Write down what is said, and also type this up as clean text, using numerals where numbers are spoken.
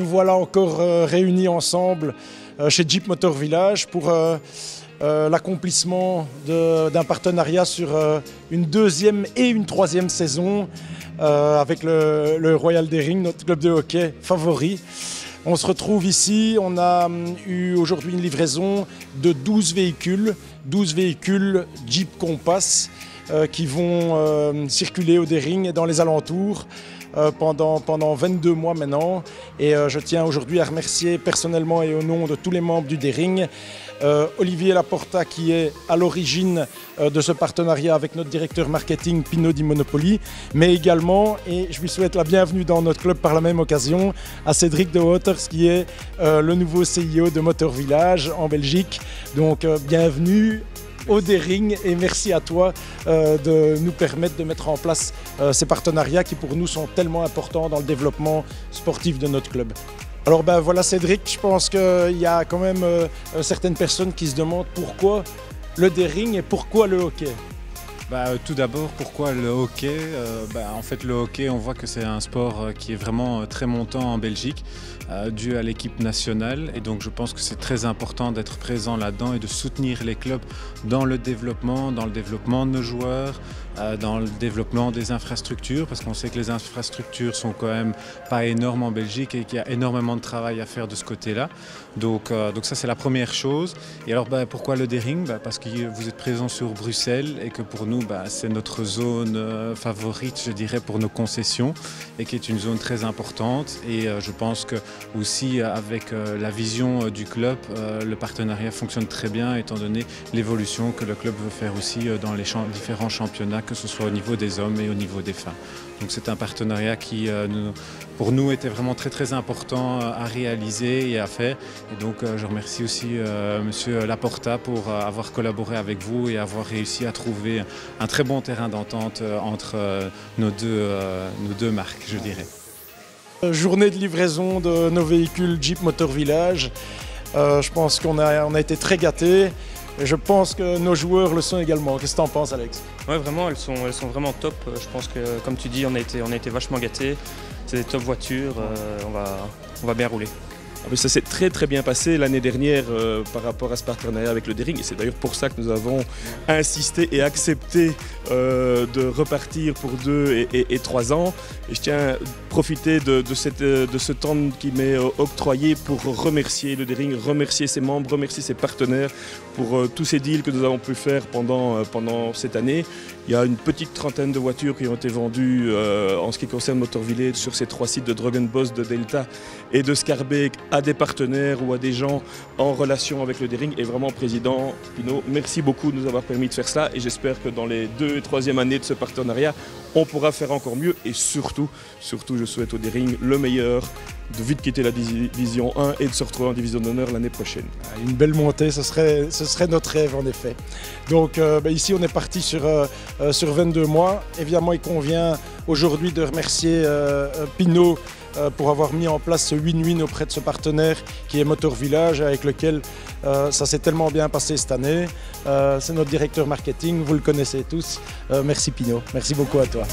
voilà encore réunis ensemble chez Jeep Motor Village pour l'accomplissement d'un partenariat sur une deuxième et une troisième saison avec le Royal Daring, notre club de hockey favori. On se retrouve ici, on a eu aujourd'hui une livraison de 12 véhicules Jeep Compass qui vont circuler au Daring et dans les alentours pendant 22 mois maintenant. Et je tiens aujourd'hui à remercier personnellement et au nom de tous les membres du Daring Olivier Laporta qui est à l'origine de ce partenariat avec notre directeur marketing Pino Di Monopoli, mais également, et je lui souhaite la bienvenue dans notre club par la même occasion, à Cédric de Waters qui est le nouveau CIO de Motor Village en Belgique. Donc bienvenue au Daring et merci à toi de nous permettre de mettre en place ces partenariats qui pour nous sont tellement importants dans le développement sportif de notre club. Alors ben voilà Cédric, je pense qu'il y a quand même certaines personnes qui se demandent pourquoi le Daring et pourquoi le hockey. Tout d'abord, pourquoi le hockey En fait, le hockey, on voit que c'est un sport qui est vraiment très montant en Belgique, dû à l'équipe nationale. Et donc, je pense que c'est très important d'être présent là-dedans et de soutenir les clubs dans le développement de nos joueurs, dans le développement des infrastructures, parce qu'on sait que les infrastructures sont quand même pas énormes en Belgique et qu'il y a énormément de travail à faire de ce côté-là. Donc ça, c'est la première chose. Et alors, pourquoi le Daring ? Parce que vous êtes présent sur Bruxelles et que pour nous, c'est notre zone favorite, je dirais, pour nos concessions et qui est une zone très importante. Et je pense que aussi avec la vision du club, le partenariat fonctionne très bien étant donné l'évolution que le club veut faire aussi dans les différents championnats, que ce soit au niveau des hommes et au niveau des femmes. Donc c'est un partenariat qui, pour nous, était vraiment très très important à réaliser et à faire. Et donc je remercie aussi Monsieur Laporta pour avoir collaboré avec vous et avoir réussi à trouver un très bon terrain d'entente entre nos deux marques, je dirais. Journée de livraison de nos véhicules Jeep Motor Village. Je pense qu'on a été très gâtés. Et je pense que nos joueurs le sont également. Qu'est-ce que tu en penses, Alex? Ouais, vraiment, elles sont vraiment top. Je pense que, comme tu dis, on a été vachement gâtés. C'est des top voitures. On va bien rouler. Ça s'est très très bien passé l'année dernière par rapport à ce partenariat avec le Daring et c'est d'ailleurs pour ça que nous avons insisté et accepté de repartir pour 2 et 3 ans. Et je tiens à profiter de ce temps qui m'est octroyé pour remercier le Daring, remercier ses membres, remercier ses partenaires pour tous ces deals que nous avons pu faire pendant cette année. Il y a une petite trentaine de voitures qui ont été vendues en ce qui concerne Motor Village sur ces 3 sites de Drogenbos, de Delta et de Scarbeck à des partenaires ou à des gens en relation avec le Daring. Et vraiment, Président Pino, merci beaucoup de nous avoir permis de faire cela et j'espère que dans les 2 et 3e années de ce partenariat, on pourra faire encore mieux et surtout, je souhaite au Daring le meilleur, de vite quitter la Division 1 et de se retrouver en Division d'honneur l'année prochaine. Une belle montée, ce serait notre rêve en effet. Donc ici on est parti sur 22 mois. Évidemment il convient aujourd'hui de remercier Pino pour avoir mis en place ce win-win auprès de ce partenaire qui est Motor Village avec lequel ça s'est tellement bien passé cette année. C'est notre directeur marketing, vous le connaissez tous. Merci Pino, merci beaucoup à toi.